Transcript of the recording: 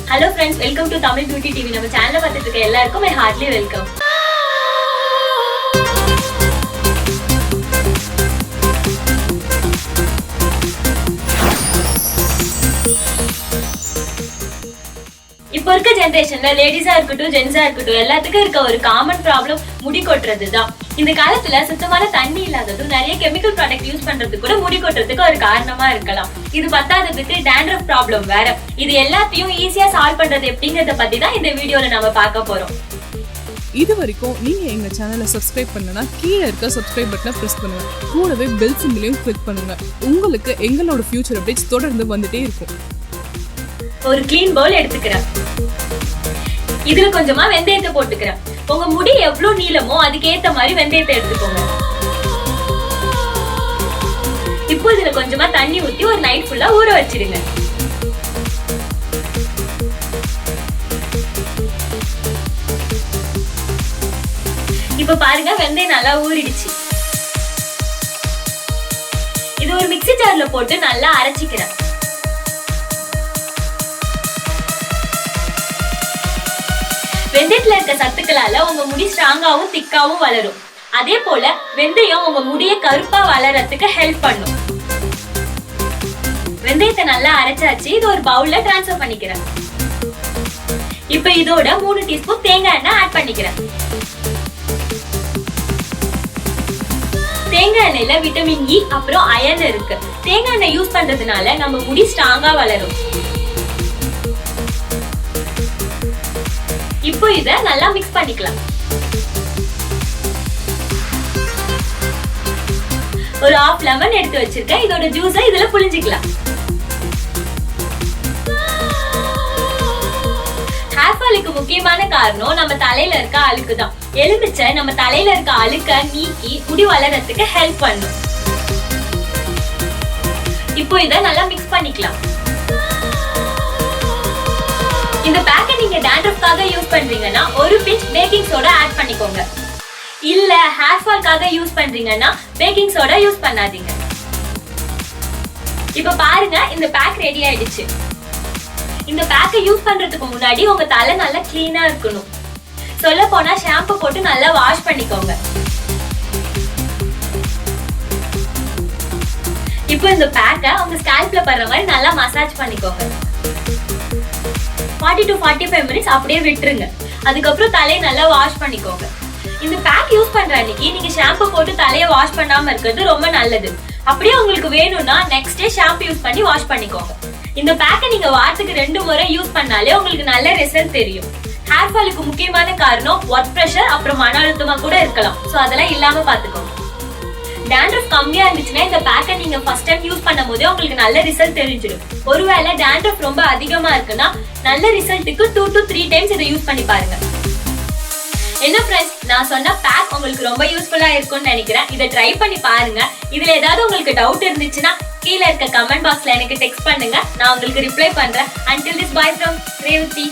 Hello friends, welcome to Tamil Beauty TV. நம்ம சேனலை பார்த்துட்டு இருக்க எல்லாருக்கும் my heartily welcome. இப்போ இருக்க ஜெனரேஷன்ல லேடிஸா இருக்கட்டும் ஜென்ஸா இருக்கட்டும் எல்லாத்துக்கும் இருக்க ஒரு காமன் ப்ராப்ளம் முடி கொட்டுறதுதான். இந்த காலத்துல சுத்தமான தண்ணி இல்லாததும் நிறைய கெமிக்கல் ப்ராடக்ட் யூஸ் பண்றது கூட முடி கொட்டுறதுக்கு ஒரு காரணமா இருக்கலாம். இது பத்தாததுக்கு டேண்ட்ரஃப் ப்ராப்ளம் வேற. இது எல்லாத்தையும் ஈஸியா சால்வ் பண்றது எப்படிங்கறத பத்தி தான் இந்த வீடியோல நம்ம பார்க்க போறோம். இது வரைக்கும் நீங்க எங்க சேனலை சப்ஸ்கிரைப் பண்ணலனா கீழே இருக்க சப்ஸ்கிரைப் பட்டனை பிரஸ் பண்ணுங்க. கூடவே பெல் சிம்பலையும் கிளிக் பண்ணுங்க. உங்களுக்கு எங்களோட ஃபியூச்சர் அப்டேட்ஸ் தொடர்ந்து வந்துட்டே இருக்கும். ஒரு க்ளீன் பவுல் எடுத்துக்கிறேன். இதுல கொஞ்சமா வெந்தயத்தை போட்டுக்கிறேன். உங்க முடி எவ்வளவு நீளமோ அதுக்கு ஏத்த மாதிரி வெந்தயத்தை எடுத்துக்கோங்க. இப்போ இதுல கொஞ்சமா தண்ணி ஊத்தி ஒரு நைட் ஃபுல்லா ஊற வச்சிடுங்க. இப்ப பாருங்க வெந்தயம் நல்லா ஊறிடுச்சு. இது ஒரு மிக்ஸி ஜார்ல போட்டு நல்லா அரைச்சிக்கிறேன். வெந்தயத்துல இருக்க சத்துக்களால உங்க முடி ஸ்ட்ராங்காவும் திக்காவும் வளரும். அதே போல வெந்தயம் உங்க முடிய கருப்பா வளர்றதுக்கு ஹெல்ப் பண்ணும். வெந்தயத்தை நல்லா அரைச்சாச்சு. இது ஒரு பவுல்ல டிரான்ஸ்ஃபர் பண்ணிக்கிறேன். இப்ப இதோட 3 டீஸ்பூன் தேங்காய் எண்ணெய் ஆட் பண்ணிக்கிறேன். தேங்காய் எண்ணெயில விட்டமின் இ அப்புறம் அயன் இருக்கு. தேங்காய் எண்ணெய் யூஸ் பண்றதுனால நம்ம முடி ஸ்ட்ராங்கா வளரும். இப்போ இத நல்லா மிக்ஸ் பண்ணிக்கலாம். ஒரு half லெமன் எடுத்து வச்சிருக்கேன். இதோட ஜூஸை இதுல புழிஞ்சிக்கலாம். ஹேர் ஃபாலுக்கு முக்கியமான காரணம் நம்ம தலையில இருக்க அழுக்கு தான். எலுமிச்சை நம்ம தலையில இருக்க அழுக்க நீக்கி முடி வளர்றதுக்கு ஹெல்ப் பண்ணும். இப்போ இத நல்லா மிக்ஸ் பண்ணிக்கலாம். இந்த பேக்கை நீங்க டேண்ட்ரஃப்காக யூஸ் பண்றீங்கன்னா ஒரு பிஞ்ச் பேக்கிங் சோடா ஆட் பண்ணிக்கோங்க. இல்ல ஹேர் ஃபால்காக யூஸ் பண்றீங்கன்னா பேக்கிங் சோடா யூஸ் பண்ணாதீங்க. இப்ப பாருங்க இந்த பேக் ரெடி ஆயிடுச்சு. இந்த பேக்கை யூஸ் பண்றதுக்கு முன்னாடி உங்க தலை நல்லா கிளீனா இருக்கணும். சொல்ல போனா ஷாம்பு போட்டு நல்லா வாஷ் பண்ணிக்கோங்க. இப்போ இந்த பேக்கை உங்க ஸ்கேல்ப்ல படுற மாதிரி நல்லா மசாஜ் பண்ணிக்கோங்க. 40 to 45 மினிட்ஸ் அப்படியே விட்டுருங்க. அதுக்கப்புறம் தலையை நல்லா வாஷ் பண்ணிக்கோங்க. இந்த பேக் யூஸ் பண்ற அன்னைக்கு நீங்க ஷாம்பு போட்டு தலையை வாஷ் பண்ணாம இருக்கிறது ரொம்ப நல்லது. அப்படியே உங்களுக்கு வேணும்னா நெக்ஸ்ட் டே ஷாம்பு யூஸ் பண்ணி வாஷ் பண்ணிக்கோங்க. இந்த பேக்கை நீங்க வாரத்துக்கு 2 முறை யூஸ் பண்ணாலே உங்களுக்கு நல்ல ரிசல்ட் தெரியும். ஹேர் ஃபாலுக்கு முக்கியமான காரணம் ஒர்க் பிரஷர் அப்புறம் மன அழுத்தமா கூட இருக்கலாம். சோ அதெல்லாம் இல்லாம பாத்துக்கோங்க. டேண்ட்ரஃப் கம்மியா இருந்துச்சுன்னா இந்த பேக்கை நீங்க ஃபர்ஸ்ட் டைம் யூஸ் பண்ணும்போது உங்களுக்கு நல்ல ரிசல்ட் தெரிஞ்சிடும். ஒருவேளை டேண்ட்ரஃப் ரொம்ப அதிகமா இருக்குன்னா நல்ல ரிசல்ட்டுக்கு 2 to 3 டைம்ஸ் இதை யூஸ் பண்ணி பாருங்க. என்ன ஃப்ரெண்ட்ஸ், நான் சொன்ன பேக் உங்களுக்கு ரொம்ப யூஸ்ஃபுல்லா இருக்கும்னு நினைக்கிறேன். இதை ட்ரை பண்ணி பாருங்க. இதுல ஏதாவது உங்களுக்கு டவுட் இருந்துச்சுன்னா கீழே இருக்க கமெண்ட் பாக்ஸ்ல எனக்கு டெக்ஸ்ட் பண்ணுங்க. நான் உங்களுக்கு ரிப்ளை பண்றேன். Until this, bye from Revati.